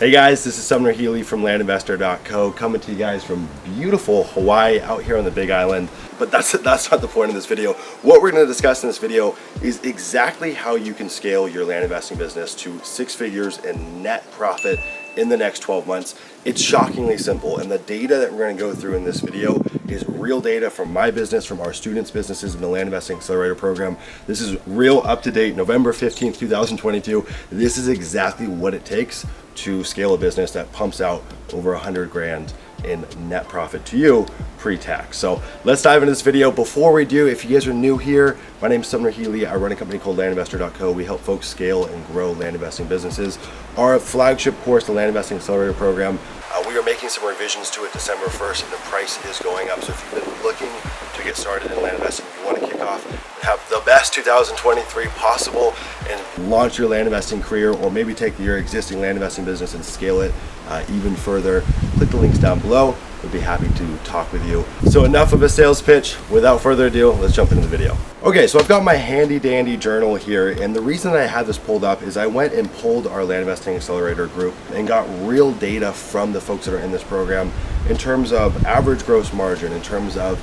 Hey guys, this is Sumner Healey from landinvestor.co coming to you guys from beautiful Hawaii out here on the Big Island. But that's not the point of this video. What we're going to discuss in this video is exactly how you can scale your land investing business to 6 figures in net profit in the next 12 months. It's shockingly simple, and the data that we're going to go through in this video is real data from my business, from our students' businesses in the Land Investing Accelerator program. This is real up-to-date, November 15th, 2022. This is exactly what it takes to scale a business that pumps out over 100 grand in net profit to you pre-tax. So let's dive into this video. Before we do, if you guys are new here, my name is Sumner Healey. I run a company called landinvestor.co. We help folks scale and grow land investing businesses. Our flagship course, the Land Investing Accelerator program, we are making some revisions to it December 1st, and the price is going up. So if you've been looking to get started in land investing, you want to kick off, have the best 2023 possible and launch your land investing career, or maybe take your existing land investing business and scale it even further, click the links down below. We'd be happy to talk with you. So enough of a sales pitch. Without further ado, let's jump into the video. Okay, so I've got my handy dandy journal here, and the reason that I had this pulled up is I went and pulled our Land Investing Accelerator group and got real data from the folks that are in this program in terms of average gross margin, in terms of,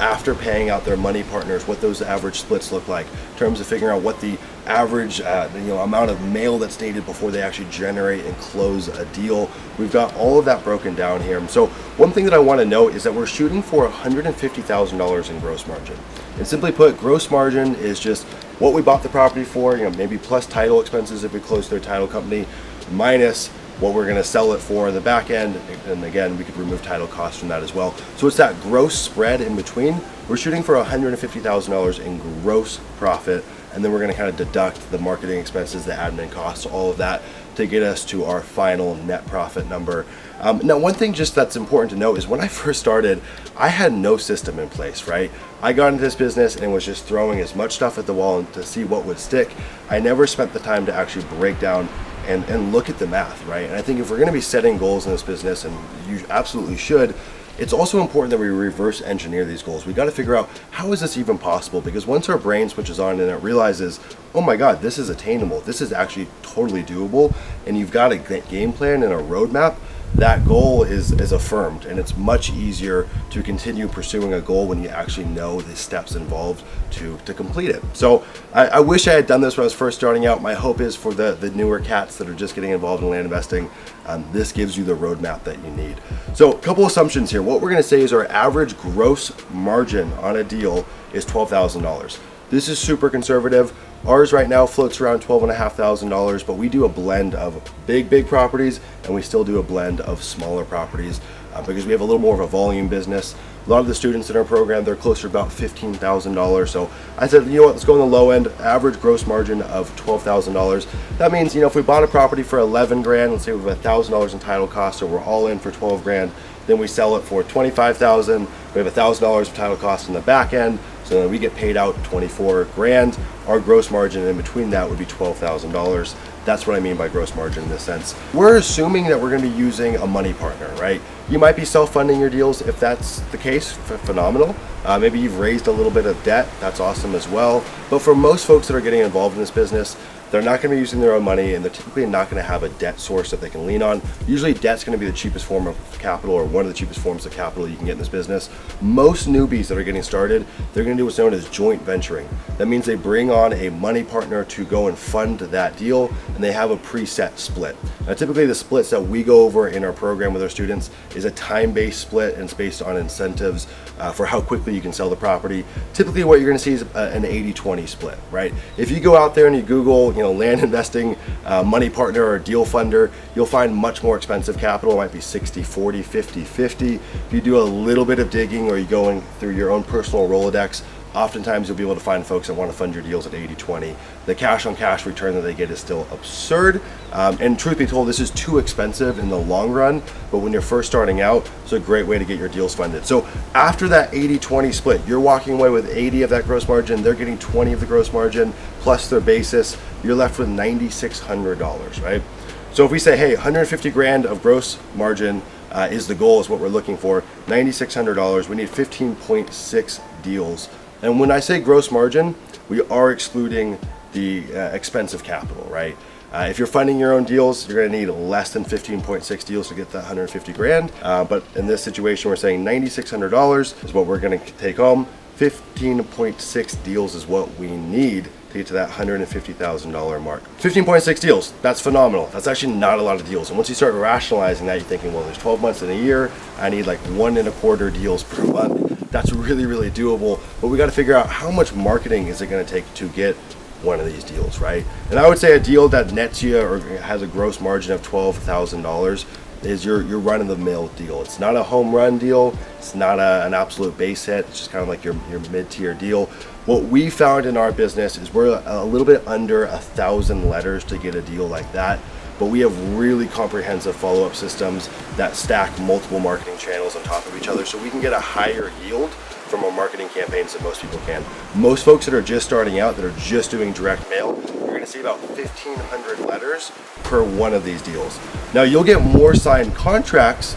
after paying out their money partners, what those average splits look like, in terms of figuring out what the average amount of mail that's needed before they actually generate and close a deal. We've got all of that broken down here. So one thing that I want to note is that we're shooting for $150,000 in gross margin. And simply put, gross margin is just what we bought the property for, maybe plus title expenses if we close their title company, minus what we're going to sell it for in the back end. And again, we could remove title costs from that as well. So it's that gross spread in between. We're shooting for $150,000 in gross profit. And then we're going to kind of deduct the marketing expenses, the admin costs, all of that to get us to our final net profit number. Now, one thing just that's important to note is when I first started, I had no system in place, right? I got into this business and was just throwing as much stuff at the wall to see what would stick. I never spent the time to actually break down and look at the math, right? And I think if we're going to be setting goals in this business, and you absolutely should, it's also important that we reverse engineer these goals. We got to figure out, how is this even possible? Because once our brain switches on and it realizes, oh my God, this is attainable, this is actually totally doable, and you've got a game plan and a roadmap, that goal is affirmed, and it's much easier to continue pursuing a goal when you actually know the steps involved to complete it. So I wish I had done this when I was first starting out. My hope is for the newer cats that are just getting involved in land investing, this gives you the roadmap that you need. So a couple assumptions here. What we're going to say is our average gross margin on a deal is $12,000. This is super conservative. Ours right now floats around $12,500, but we do a blend of big properties, and we still do a blend of smaller properties because we have a little more of a volume business. A lot of the students in our program, they're closer to about $15,000. So I said, you know what, let's go on the low end, average gross margin of $12,000. That means, if we bought a property for 11 grand, let's say we have $1,000 in title costs, so we're all in for 12 grand, then we sell it for 25,000, we have $1,000 of title costs in the back end, so then we get paid out 24 grand. Our gross margin in between that would be $12,000. That's what I mean by gross margin in this sense. We're assuming that we're going to be using a money partner, right? You might be self-funding your deals. If that's the case, phenomenal. Maybe you've raised a little bit of debt. That's awesome as well. But for most folks that are getting involved in this business, they're not going to be using their own money, and they're typically not going to have a debt source that they can lean on. Usually debt's going to be the cheapest form of capital, or one of the cheapest forms of capital you can get in this business. Most newbies that are getting started, they're going to do what's known as joint venturing. That means they bring on a money partner to go and fund that deal, and they have a preset split. Now, typically the splits that we go over in our program with our students is a time-based split, and it's based on incentives for how quickly you can sell the property. Typically what you're going to see is an 80-20 split, right? If you go out there and you Google, land investing, money partner, or deal funder, you'll find much more expensive capital. It might be 60-40, 50-50. If you do a little bit of digging, or you going through your own personal Rolodex, oftentimes you'll be able to find folks that want to fund your deals at 80-20. The cash on cash return that they get is still absurd. And truth be told, this is too expensive in the long run, but when you're first starting out, it's a great way to get your deals funded. So after that 80-20 split, you're walking away with 80 of that gross margin, they're getting 20 of the gross margin, plus their basis, you're left with $9,600, right? So if we say, hey, 150 grand of gross margin is the goal, is what we're looking for, $9,600, we need 15.6 deals. And when I say gross margin, we are excluding the expensive capital, right? If you're funding your own deals, you're going to need less than 15.6 deals to get that 150 grand. But in this situation, we're saying $9,600 is what we're going to take home. 15.6 deals is what we need to get to that $150,000 mark. 15.6 deals, that's phenomenal. That's actually not a lot of deals. And once you start rationalizing that, you're thinking, well, there's 12 months in a year. I need like 1.25 deals per month. That's really, really doable. But we got to figure out how much marketing is it going to take to get one of these deals, right? And I would say a deal that nets you or has a gross margin of $12,000 is your run-of-the-mill deal. It's not a home run deal. It's not an absolute base hit. It's just kind of like your mid-tier deal. What we found in our business is we're a little bit under 1,000 letters to get a deal like that, but we have really comprehensive follow-up systems that stack multiple marketing channels on top of each other, so we can get a higher yield from our marketing campaigns than most people can. Most folks that are just starting out, that are just doing direct mail, you're going to see about 1,500 letters per one of these deals. Now, you'll get more signed contracts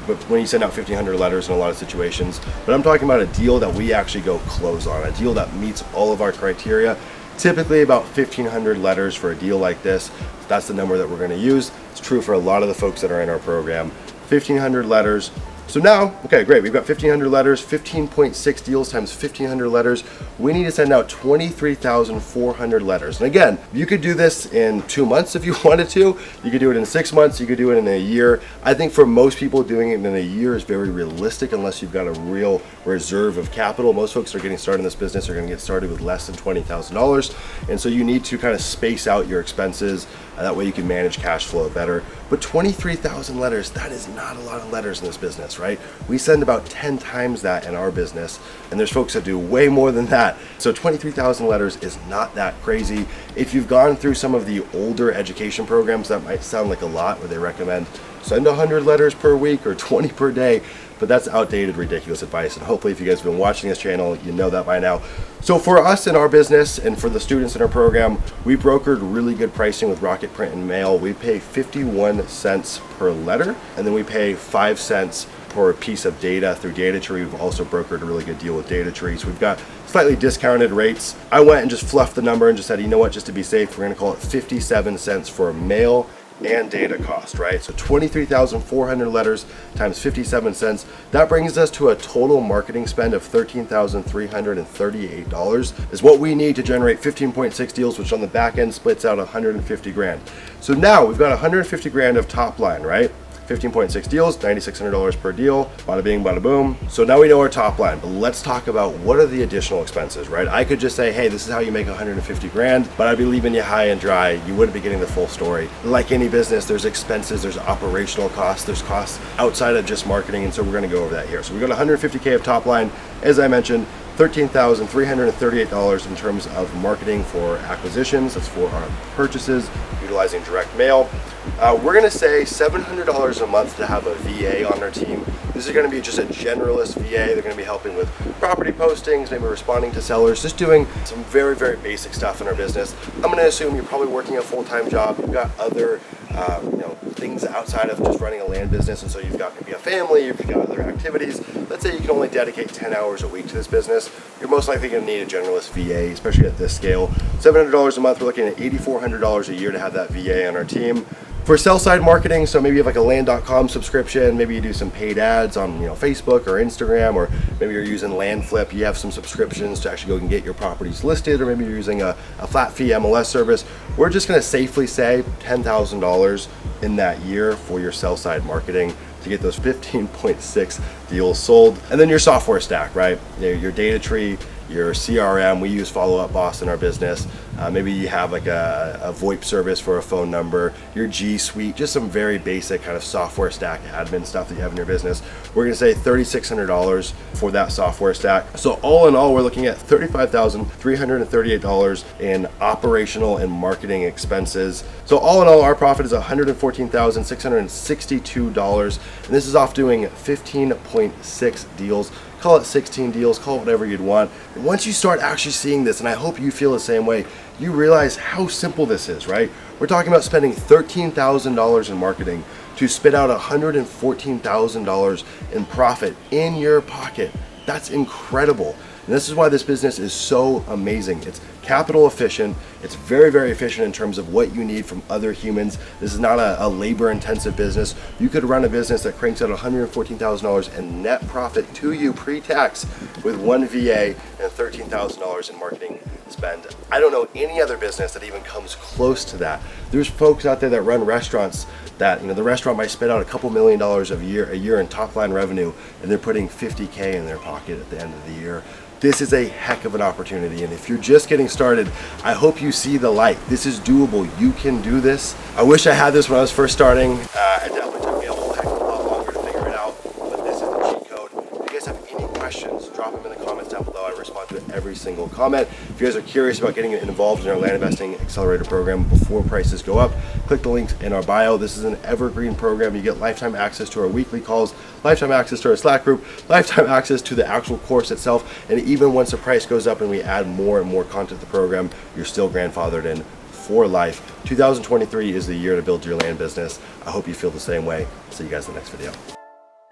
but when you send out 1,500 letters in a lot of situations, but I'm talking about a deal that we actually go close on, a deal that meets all of our criteria. Typically about 1,500 letters for a deal like this. That's the number that we're going to use. It's true for a lot of the folks that are in our program. 1,500 letters. So now, okay, great. We've got 1,500 letters, 15.6 deals times 1,500 letters. We need to send out 23,400 letters. And again, you could do this in 2 months if you wanted to. You could do it in 6 months. You could do it in a year. I think for most people, doing it in a year is very realistic unless you've got a real reserve of capital. Most folks that are getting started in this business are going to get started with less than $20,000. And so you need to kind of space out your expenses. That way you can manage cash flow better. But 23,000 letters, that is not a lot of letters in this business, right? We send about 10 times that in our business, and there's folks that do way more than that. So 23,000 letters is not that crazy. If you've gone through some of the older education programs, that might sound like a lot, where they recommend send 100 letters per week or 20 per day, but that's outdated, ridiculous advice. And hopefully if you guys have been watching this channel, you know that by now. So for us in our business and for the students in our program, we brokered really good pricing with Rocket Print and Mail. We pay 51 cents per letter, and then we pay 5 cents per piece of data through DataTree. We've also brokered a really good deal with DataTree. So we've got slightly discounted rates. I went and just fluffed the number and just said, you know what, just to be safe, we're gonna call it 57 cents for mail and data cost, right? So 23,400 letters times 57 cents. That brings us to a total marketing spend of $13,338 is what we need to generate 15.6 deals, which on the back end splits out 150 grand. So now we've got 150 grand of top line, right? 15.6 deals, $9,600 per deal, bada bing, bada boom. So now we know our top line, but let's talk about what are the additional expenses, right? I could just say, hey, this is how you make 150 grand, but I'd be leaving you high and dry. You wouldn't be getting the full story. Like any business, there's expenses, there's operational costs, there's costs outside of just marketing, and so we're gonna go over that here. So we got 150K of top line, as I mentioned, $13,338 in terms of marketing for acquisitions. That's for our purchases, utilizing direct mail. We're gonna say $700 a month to have a VA on our team. This is gonna be just a generalist VA. They're gonna be helping with property postings, maybe responding to sellers, just doing some very, very basic stuff in our business. I'm gonna assume you're probably working a full-time job. You've got other things outside of just running a land business, and so you've got maybe a family, you've got other activities. Let's say you can only dedicate 10 hours a week to this business. You're most likely going to need a generalist VA, especially at this scale. $700 a month, we're looking at $8,400 a year to have that VA on our team. For sell-side marketing, so maybe you have like a land.com subscription, maybe you do some paid ads on Facebook or Instagram, or maybe you're using LandFlip, you have some subscriptions to actually go and get your properties listed, or maybe you're using a flat fee MLS service. We're just gonna safely say $10,000 in that year for your sell-side marketing to get those 15.6 deals sold. And then your software stack, right? Your DataTree, your CRM, we use Follow Up Boss in our business. Maybe you have like a VoIP service for a phone number, your G Suite, just some very basic kind of software stack admin stuff that you have in your business. We're gonna say $3,600 for that software stack. So all in all, we're looking at $35,338 in operational and marketing expenses. So all in all, our profit is $114,662. And this is off doing 15.6 deals. Call it 16 deals, call it whatever you'd want. And once you start actually seeing this, and I hope you feel the same way, you realize how simple this is, right? We're talking about spending $13,000 in marketing to spit out $114,000 in profit in your pocket. That's incredible. And this is why this business is so amazing. It's capital efficient. It's very, very efficient in terms of what you need from other humans. This is not a labor intensive business. You could run a business that cranks out $114,000 in net profit to you pre-tax with one VA and $13,000 in marketing spend. I don't know any other business that even comes close to that. There's folks out there that run restaurants that, the restaurant might spit out a couple $1,000,000 a year in top line revenue, and they're putting 50K in their pocket at the end of the year. This is a heck of an opportunity, and if you're just getting started, I hope you see the light. This is doable. You can do this. I wish I had this when I was first starting. It definitely took me a whole heck of a lot longer to figure it out, but this is the cheat code. If you guys have any questions, drop them in the comments down below. I respond to every single comment. If you guys are curious about getting involved in our land investing accelerator program before prices go up, click the links in our bio. This is an evergreen program. You get lifetime access to our weekly calls, lifetime access to our Slack group, lifetime access to the actual course itself, and even once the price goes up and we add more and more content to the program, you're still grandfathered in for life. 2023 is the year to build your land business. I hope you feel the same way. See you guys in the next video.